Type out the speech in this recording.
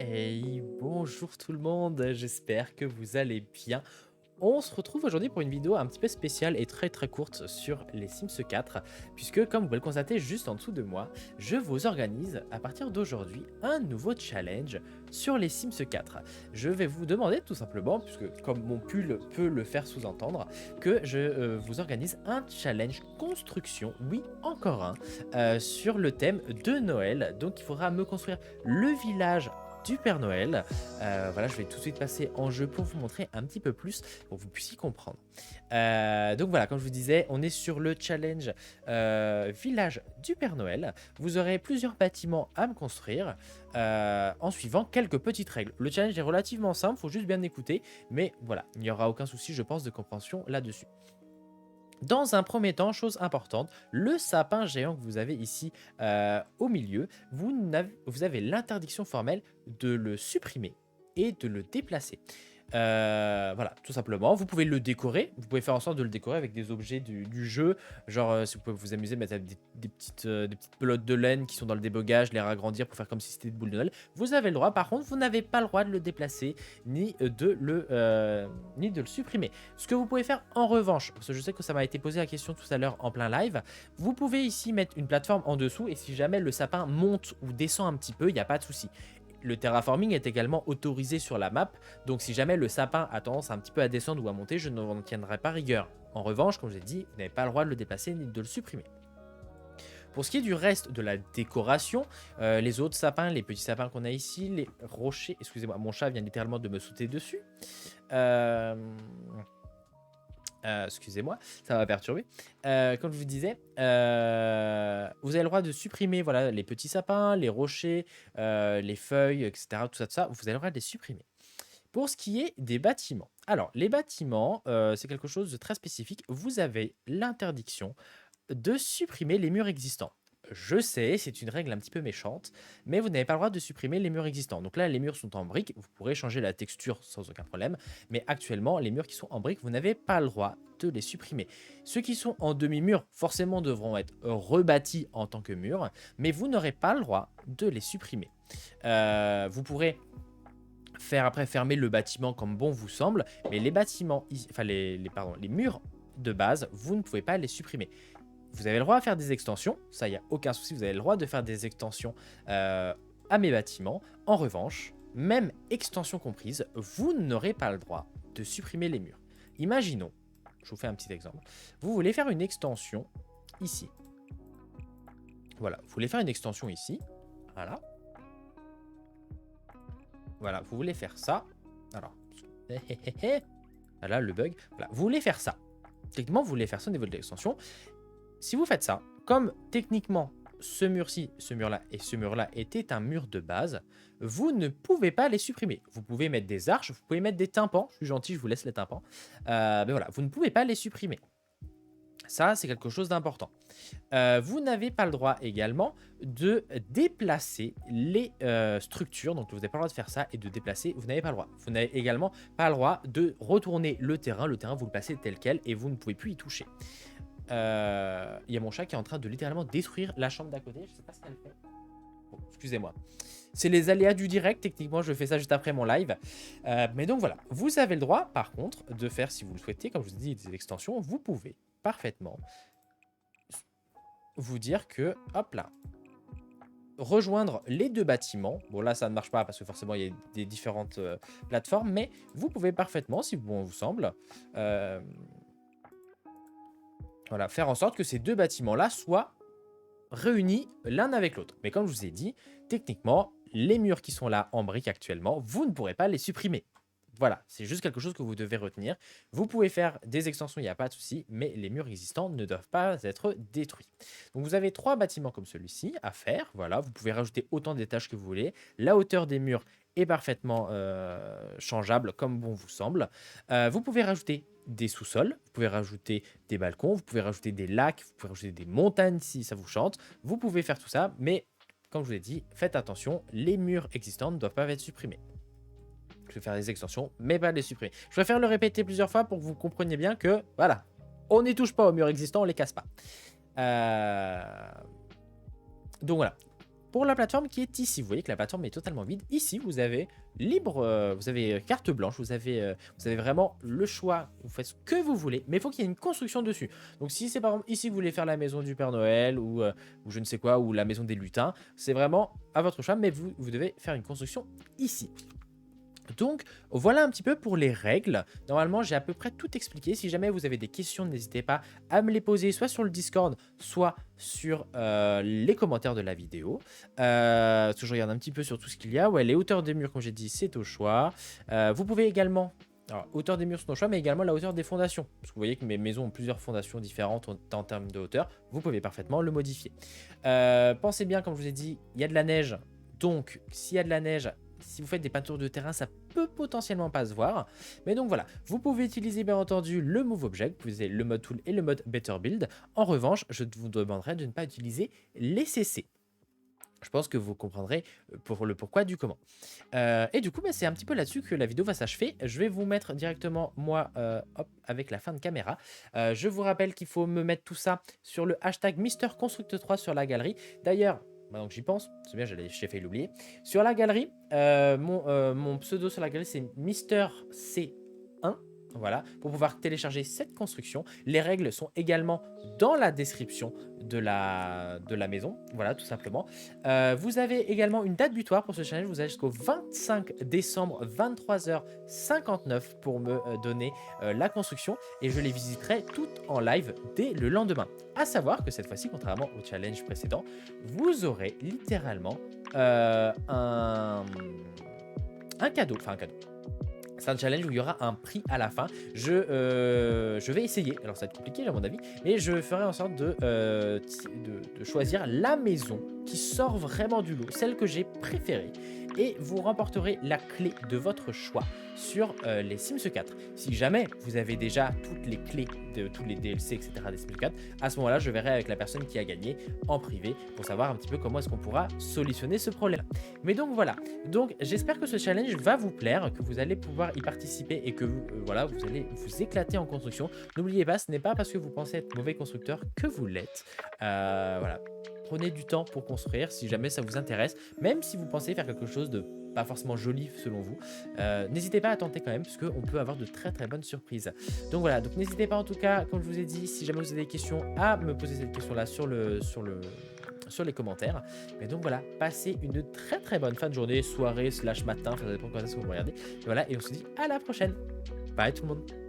Hey, bonjour tout le monde, j'espère que vous allez bien. On se retrouve aujourd'hui pour une vidéo un petit peu spéciale et très courte sur les Sims 4, puisque comme vous pouvez le constater juste en dessous de moi, je vous organise à partir d'aujourd'hui un nouveau challenge sur les Sims 4. Je vais vous demander tout simplement, puisque comme mon pull peut le faire sous-entendre, que je vous organise un challenge construction, oui encore un, sur le thème de Noël. Donc il faudra me construire le village du Père Noël. Voilà, je vais tout de suite passer en jeu pour vous montrer un petit peu plus, pour que vous puissiez comprendre. Donc voilà, comme je vous disais, on est sur le challenge village du Père Noël. Vous aurez plusieurs bâtiments à me construire en suivant quelques petites règles. Le challenge est relativement simple, il faut juste bien écouter, mais voilà, il n'y aura aucun souci, je pense, de compréhension là-dessus. Dans un premier temps, chose importante, le sapin géant que vous avez ici au milieu, vous avez l'interdiction formelle de le supprimer et de le déplacer. Voilà, tout simplement. Vous pouvez le décorer, vous pouvez faire en sorte de le décorer avec des objets du jeu, genre si vous pouvez vous amuser, mettre des petites pelotes de laine qui sont dans le débogage, les ragrandir pour faire comme si c'était des boules de Noël. Vous avez le droit, par contre, vous n'avez pas le droit de le déplacer ni de le supprimer. Ce que vous pouvez faire en revanche, parce que je sais que ça m'a été posé la question tout à l'heure en plein live, vous pouvez ici mettre une plateforme en dessous et si jamais le sapin monte ou descend un petit peu, il n'y a pas de souci. Le terraforming est également autorisé sur la map, donc si jamais le sapin a tendance un petit peu à descendre ou à monter, je n'en tiendrai pas rigueur. En revanche, comme je l'ai dit, vous n'avez pas le droit de le déplacer ni de le supprimer. Pour ce qui est du reste de la décoration, les autres sapins, les petits sapins qu'on a ici, les rochers, excusez-moi, mon chat vient littéralement de me sauter dessus. Euh, excusez-moi, ça va perturber. Comme je vous disais, vous avez le droit de supprimer voilà, les petits sapins, les rochers, les feuilles, etc. Tout ça, vous avez le droit de les supprimer. Pour ce qui est des bâtiments. Alors, les bâtiments, c'est quelque chose de très spécifique. Vous avez l'interdiction de supprimer les murs existants. Je sais, c'est une règle un petit peu méchante, mais vous n'avez pas le droit de supprimer les murs existants. Donc là, les murs sont en briques, vous pourrez changer la texture sans aucun problème, mais actuellement, les murs qui sont en briques, vous n'avez pas le droit de les supprimer. Ceux qui sont en demi-mur, forcément, devront être rebâtis en tant que murs, mais vous n'aurez pas le droit de les supprimer. Vous pourrez faire après fermer le bâtiment comme bon vous semble, mais les bâtiments, enfin les murs de base, vous ne pouvez pas les supprimer. Vous avez le droit à faire des extensions, ça, il n'y a aucun souci, vous avez le droit de faire des extensions à mes bâtiments. En revanche, même extension comprise, vous n'aurez pas le droit de supprimer les murs. Imaginons, je vous fais un petit exemple, vous voulez faire une extension ici. Voilà, vous voulez faire une extension ici, voilà. Voilà, vous voulez faire ça. Alors, voilà le bug. Voilà, vous voulez faire ça. Techniquement, vous voulez faire ça au niveau de l'extension. Si vous faites ça, comme techniquement ce mur-ci, ce mur-là et ce mur-là était un mur de base, vous ne pouvez pas les supprimer. Vous pouvez mettre des arches, vous pouvez mettre des tympans. Je suis gentil, je vous laisse les tympans. Mais voilà, vous ne pouvez pas les supprimer. Ça, c'est quelque chose d'important. Vous n'avez pas le droit également de déplacer les structures. Donc, vous n'avez pas le droit de faire ça et de déplacer. Vous n'avez pas le droit. Vous n'avez également pas le droit de retourner le terrain. Le terrain, vous le placez tel quel et vous ne pouvez plus y toucher. Il y a mon chat qui est en train de littéralement détruire la chambre d'à côté. Je sais pas ce qu'elle fait. Bon, excusez-moi. C'est les aléas du direct. Techniquement, je fais ça juste après mon live. Mais donc voilà. Vous avez le droit, par contre, de faire, si vous le souhaitez, comme je vous ai dit, des extensions. Vous pouvez parfaitement vous dire que, hop là, rejoindre les deux bâtiments. Bon, là, ça ne marche pas parce que forcément, il y a des différentes plateformes, mais vous pouvez parfaitement, si bon vous semble, voilà, faire en sorte que ces deux bâtiments-là soient réunis l'un avec l'autre. Mais comme je vous ai dit, techniquement, les murs qui sont là en briques actuellement, vous ne pourrez pas les supprimer. Voilà, c'est juste quelque chose que vous devez retenir. Vous pouvez faire des extensions, il n'y a pas de souci, mais les murs existants ne doivent pas être détruits. Donc vous avez 3 bâtiments comme celui-ci à faire. Voilà, vous pouvez rajouter autant d'étages que vous voulez. La hauteur des murs est parfaitement changeable comme bon vous semble. Vous pouvez rajouter des sous-sols, vous pouvez rajouter des balcons, vous pouvez rajouter des lacs, vous pouvez rajouter des montagnes si ça vous chante. Vous pouvez faire tout ça, mais comme je vous l'ai dit, faites attention, les murs existants ne doivent pas être supprimés. Je vais faire des extensions, mais pas les supprimer. Je préfère le répéter plusieurs fois pour que vous compreniez bien que, voilà, on n'y touche pas aux murs existants, on les casse pas. Donc voilà. pour la plateforme qui est ici. Vous voyez que la plateforme est totalement vide. Ici, vous avez vous avez carte blanche, vous avez vraiment le choix, vous faites ce que vous voulez, mais il faut qu'il y ait une construction dessus. Donc si c'est par exemple ici que vous voulez faire la maison du Père Noël ou je ne sais quoi, ou la maison des lutins, c'est vraiment à votre choix, mais vous devez faire une construction ici. Donc voilà un petit peu pour les règles. Normalement j'ai à peu près tout expliqué. Si jamais vous avez des questions, n'hésitez pas à me les poser soit sur le Discord, soit sur les commentaires de la vidéo. Je regarde un petit peu sur tout ce qu'il y a. Ouais, les hauteurs des murs, comme j'ai dit, c'est au choix. Vous pouvez également... Alors, hauteur des murs sont au choix, mais également la hauteur des fondations. Parce que vous voyez que mes maisons ont plusieurs fondations différentes en termes de hauteur. Vous pouvez parfaitement le modifier. Pensez bien, comme je vous ai dit, il y a de la neige. Donc, s'il y a de la neige, si vous faites des peintures de terrain, ça peut potentiellement pas se voir. Mais donc voilà, vous pouvez utiliser bien entendu le Move Object, vous avez le mode Tool et le mode Better Build. En revanche, je vous demanderai de ne pas utiliser les CC. Je pense que vous comprendrez pour le pourquoi du comment. Et du coup, bah, c'est un petit peu là-dessus que la vidéo va s'achever. Je vais vous mettre directement, moi, hop, avec la fin de caméra. Je vous rappelle qu'il faut me mettre tout ça sur le hashtag MrConstruct3 sur la galerie. D'ailleurs, maintenant que j'y pense, c'est bien, j'ai failli l'oublier. Sur la galerie, mon pseudo sur la galerie, c'est MrC1. Voilà, pour pouvoir télécharger cette construction. Les règles sont également dans la description de la maison. Voilà, tout simplement. Vous avez également une date butoir pour ce challenge. Vous avez jusqu'au 25 décembre, 23h59 pour me donner la construction. Et je les visiterai toutes en live dès le lendemain. À savoir que cette fois-ci, contrairement au challenge précédent, vous aurez littéralement un cadeau. Enfin, un cadeau. C'est un challenge où il y aura un prix à la fin. Je vais essayer, alors ça va être compliqué à mon avis, mais je ferai en sorte de choisir la maison qui sort vraiment du lot, celle que j'ai préférée. Et vous remporterez la clé de votre choix sur les Sims 4. Si jamais vous avez déjà toutes les clés de tous les DLC, etc. des Sims 4, à ce moment-là, je verrai avec la personne qui a gagné en privé pour savoir un petit peu comment est-ce qu'on pourra solutionner ce problème. Mais donc voilà, donc j'espère que ce challenge va vous plaire, que vous allez pouvoir y participer et que voilà, vous allez vous éclater en construction. N'oubliez pas, ce n'est pas parce que vous pensez être mauvais constructeur que vous l'êtes. Voilà. Prenez du temps pour construire si jamais ça vous intéresse, même si vous pensez faire quelque chose de pas forcément joli selon vous. N'hésitez pas à tenter quand même, parce qu'on peut avoir de très très bonnes surprises. Donc voilà, donc n'hésitez pas en tout cas, comme je vous ai dit, si jamais vous avez des questions, à me poser cette question-là sur les commentaires. Mais donc voilà, passez une très très bonne fin de journée, soirée, slash matin, ça dépend quand est-ce que vous me regardez. Et voilà, et on se dit à la prochaine. Bye tout le monde.